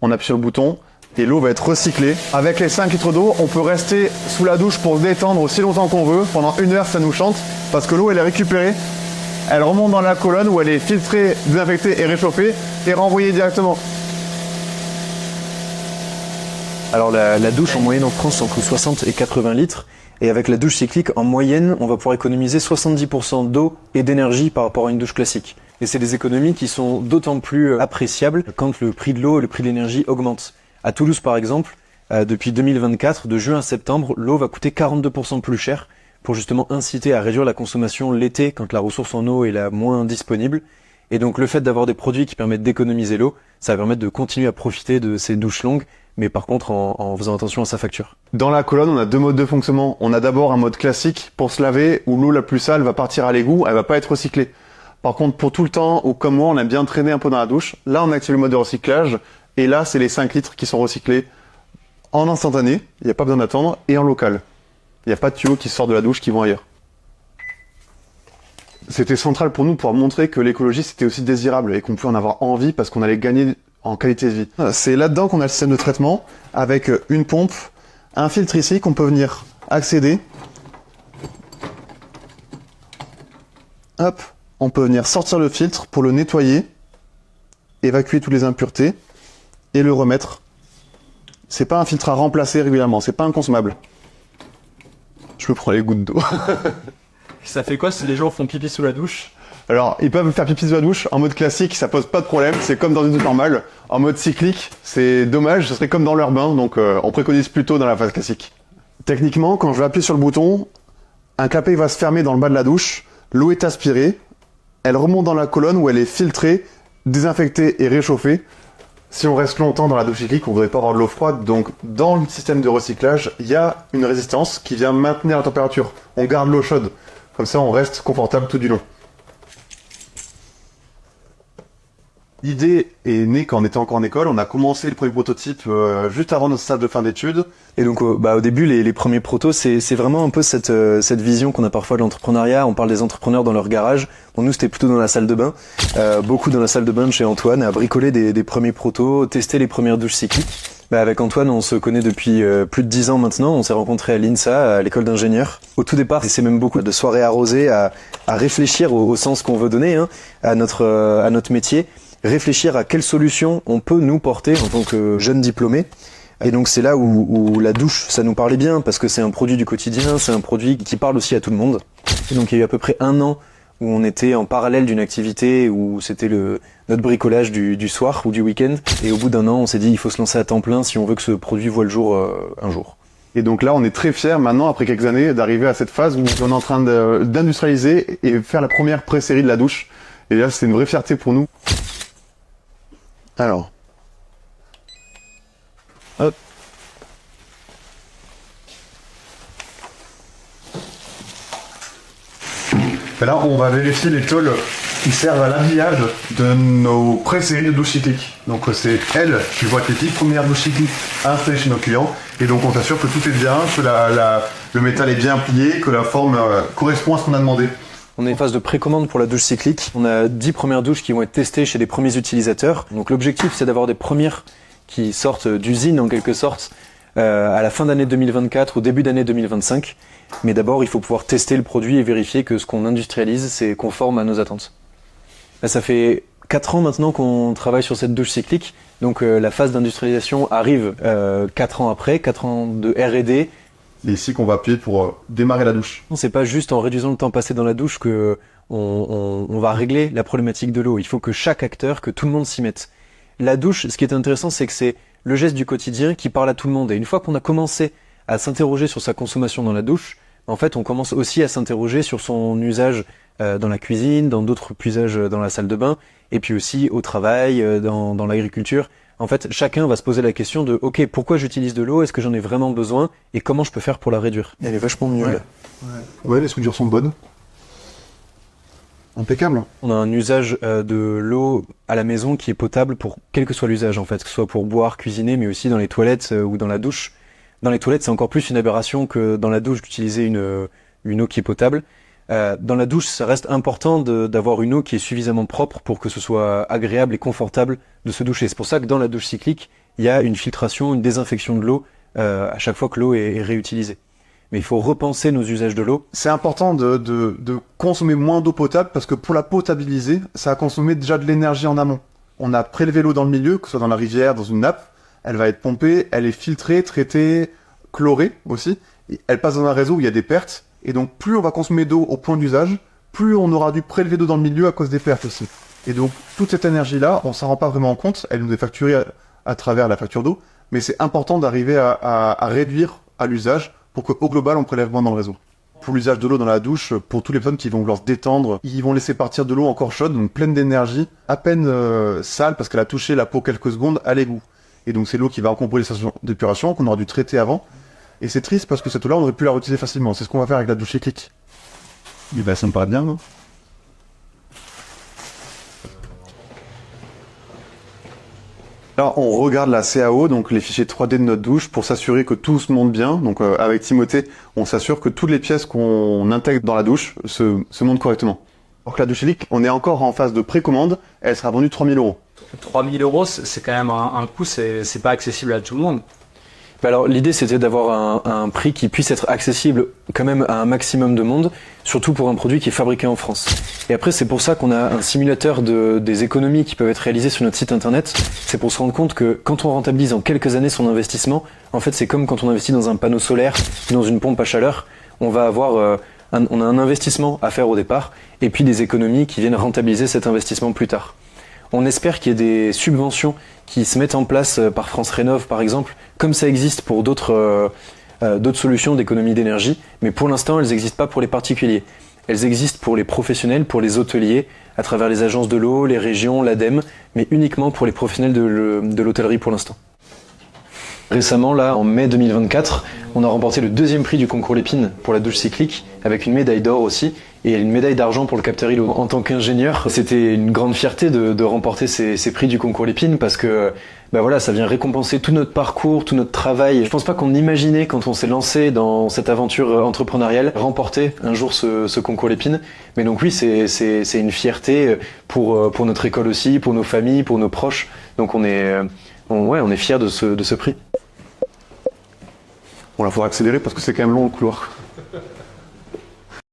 on appuie sur le bouton et l'eau va être recyclée. Avec les 5 litres d'eau, on peut rester sous la douche pour se détendre aussi longtemps qu'on veut. Pendant 1 heure, ça nous chante parce que l'eau, elle est récupérée. Elle remonte dans la colonne où elle est filtrée, désinfectée et réchauffée et renvoyée directement. Alors la douche en moyenne en France en coûte 60 et 80 litres. Et avec la douche cyclique, en moyenne, on va pouvoir économiser 70% d'eau et d'énergie par rapport à une douche classique. Et c'est des économies qui sont d'autant plus appréciables quand le prix de l'eau et le prix de l'énergie augmentent. À Toulouse par exemple, depuis 2024, de juin à septembre, l'eau va coûter 42% plus cher pour justement inciter à réduire la consommation l'été quand la ressource en eau est la moins disponible. Et donc le fait d'avoir des produits qui permettent d'économiser l'eau, ça va permettre de continuer à profiter de ces douches longues, mais par contre en faisant attention à sa facture. Dans la colonne, on a 2 modes de fonctionnement. On a d'abord un mode classique pour se laver, où l'eau la plus sale va partir à l'égout, elle va pas être recyclée. Par contre, pour tout le temps, ou comme moi, on aime bien traîner un peu dans la douche, là on active le mode de recyclage, et là c'est les 5 litres qui sont recyclés en instantané, il n'y a pas besoin d'attendre, et en local. Il n'y a pas de tuyaux qui sortent de la douche qui vont ailleurs. C'était central pour nous pour montrer que l'écologie c'était aussi désirable et qu'on pouvait en avoir envie parce qu'on allait gagner en qualité de vie. C'est là-dedans qu'on a le système de traitement avec une pompe, un filtre ici qu'on peut venir accéder. Hop, on peut venir sortir le filtre pour le nettoyer, évacuer toutes les impuretés et le remettre. C'est pas un filtre à remplacer régulièrement, c'est pas inconsommable. Je me prends les gouttes d'eau. Ça fait quoi si les gens font pipi sous la douche? Alors, ils peuvent faire pipi sous la douche. En mode classique, ça pose pas de problème. C'est comme dans une douche normale. En mode cyclique, c'est dommage. Ce serait comme dans l'urbain. Donc, on préconise plutôt dans la phase classique. Techniquement, quand je vais appuyer sur le bouton, un clapet va se fermer dans le bas de la douche. L'eau est aspirée. Elle remonte dans la colonne où elle est filtrée, désinfectée et réchauffée. Si on reste longtemps dans la douche cyclique, on ne devrait pas avoir de l'eau froide. Donc, dans le système de recyclage, il y a une résistance qui vient maintenir la température. On garde l'eau chaude. Comme ça, on reste confortable tout du long. L'idée est née quand on était encore en école. On a commencé le premier prototype juste avant notre stage de fin d'études. Et donc au début, les premiers protos, c'est vraiment un peu cette vision qu'on a parfois de l'entrepreneuriat. On parle des entrepreneurs dans leur garage. Bon, nous, c'était plutôt dans la salle de bain. Beaucoup dans la salle de bain de chez Antoine, à bricoler des premiers protos, tester les premières douches cycliques. Avec Antoine, on se connaît depuis plus de 10 ans maintenant. On s'est rencontrés à l'INSA, à l'école d'ingénieurs. Au tout départ, c'est même beaucoup de soirées arrosées à réfléchir au sens qu'on veut donner à notre métier. Réfléchir à quelle solution on peut nous porter en tant que jeunes diplômés. Et donc c'est là où la douche, ça nous parlait bien, parce que c'est un produit du quotidien, c'est un produit qui parle aussi à tout le monde. Et donc il y a eu à peu près 1 an où on était en parallèle d'une activité où c'était notre bricolage du soir ou du week-end. Et au bout d'1 an, on s'est dit il faut se lancer à temps plein si on veut que ce produit voie le jour un jour. Et donc là, on est très fiers maintenant, après quelques années, d'arriver à cette phase où on est en train d'industrialiser et faire la première pré-série de la douche. Et là, c'est une vraie fierté pour nous. Alors. Hop. Et là, on va vérifier les tôles qui servent à l'habillage de nos pré-séries de douches cycliques. Donc c'est elles qui vont être les 10 premières douches cycliques installées chez nos clients. Et donc on s'assure que tout est bien, que le métal est bien plié, que la forme correspond à ce qu'on a demandé. On est en phase de précommande pour la douche cyclique. On a 10 premières douches qui vont être testées chez les premiers utilisateurs. Donc l'objectif, c'est d'avoir des premières qui sortent d'usine en quelque sorte à la fin d'année 2024 ou début d'année 2025. Mais d'abord, il faut pouvoir tester le produit et vérifier que ce qu'on industrialise, c'est conforme à nos attentes. Là, ça fait 4 ans maintenant qu'on travaille sur cette douche cyclique. Donc la phase d'industrialisation arrive 4 ans après, 4 ans de R&D. C'est ici qu'on va appuyer pour démarrer la douche. C'est pas juste en réduisant le temps passé dans la douche que on va régler la problématique de l'eau. Il faut que chaque acteur, que tout le monde s'y mette. La douche, ce qui est intéressant, c'est que c'est le geste du quotidien qui parle à tout le monde. Et une fois qu'on a commencé à s'interroger sur sa consommation dans la douche, en fait, on commence aussi à s'interroger sur son usage dans la cuisine, dans d'autres usages dans la salle de bain, et puis aussi au travail, dans l'agriculture. En fait, chacun va se poser la question de « Ok, pourquoi j'utilise de l'eau? Est-ce que j'en ai vraiment besoin? Et comment je peux faire pour la réduire ?» Elle est vachement nulle. Ouais, les soudures sont bonnes. Impeccable. On a un usage de l'eau à la maison qui est potable pour quel que soit l'usage, en fait, que ce soit pour boire, cuisiner, mais aussi dans les toilettes ou dans la douche. Dans les toilettes, c'est encore plus une aberration que dans la douche d'utiliser une eau qui est potable. Dans la douche, ça reste important d'avoir une eau qui est suffisamment propre pour que ce soit agréable et confortable de se doucher. C'est pour ça que dans la douche cyclique, il y a une filtration, une désinfection de l'eau à chaque fois que l'eau est réutilisée. Mais il faut repenser nos usages de l'eau. C'est important de consommer moins d'eau potable parce que pour la potabiliser, ça a consommé déjà de l'énergie en amont. On a prélevé l'eau dans le milieu, que ce soit dans la rivière, dans une nappe, elle va être pompée, elle est filtrée, traitée, chlorée aussi, et elle passe dans un réseau où il y a des pertes, et donc plus on va consommer d'eau au point d'usage, plus on aura dû prélever d'eau dans le milieu à cause des pertes aussi. Et donc toute cette énergie-là, on s'en rend pas vraiment compte, elle nous est facturée à travers la facture d'eau, mais c'est important d'arriver à réduire à l'usage pour qu'au global on prélève moins dans le réseau. Pour l'usage de l'eau dans la douche, pour toutes les personnes qui vont vouloir se détendre, ils vont laisser partir de l'eau encore chaude, donc pleine d'énergie, à peine sale parce qu'elle a touché la peau quelques secondes à l'égout. Et donc c'est l'eau qui va encombrer les stations d'épuration qu'on aura dû traiter avant. Et c'est triste parce que cette eau-là, on aurait pu la réutiliser facilement. C'est ce qu'on va faire avec la douche cyclique. Et ben ça me paraît bien, non? Là, on regarde la CAO, donc les fichiers 3D de notre douche, pour s'assurer que tout se monte bien. Donc avec Timothée, on s'assure que toutes les pièces qu'on intègre dans la douche se montent correctement. Alors que la douche cyclique, on est encore en phase de précommande, elle sera vendue 3 000 €. 3 000 €, c'est quand même un coût, c'est pas accessible à tout le monde. Alors l'idée c'était d'avoir un prix qui puisse être accessible quand même à un maximum de monde, surtout pour un produit qui est fabriqué en France. Et après c'est pour ça qu'on a un simulateur des économies qui peuvent être réalisées sur notre site internet. C'est pour se rendre compte que quand on rentabilise en quelques années son investissement, en fait c'est comme quand on investit dans un panneau solaire, dans une pompe à chaleur, on va avoir on a un investissement à faire au départ et puis des économies qui viennent rentabiliser cet investissement plus tard. On espère qu'il y ait des subventions qui se mettent en place par France Rénov par exemple, comme ça existe pour d'autres solutions d'économie d'énergie, mais pour l'instant elles n'existent pas pour les particuliers. Elles existent pour les professionnels, pour les hôteliers, à travers les agences de l'eau, les régions, l'ADEME, mais uniquement pour les professionnels de l'hôtellerie pour l'instant. Récemment, là, en mai 2024, on a remporté le 2e prix du concours Lépine pour la douche cyclique, avec une médaille d'or aussi, et une médaille d'argent pour le capteur îlot. En tant qu'ingénieur, c'était une grande fierté de remporter ces prix du concours Lépine, parce que bah voilà, ça vient récompenser tout notre parcours, tout notre travail. Je pense pas qu'on imaginait, quand on s'est lancé dans cette aventure entrepreneuriale, remporter un jour ce concours Lépine. Mais donc oui, c'est une fierté pour notre école aussi, pour nos familles, pour nos proches. Donc on est fiers de ce prix. Bon là, faudra accélérer parce que c'est quand même long le couloir.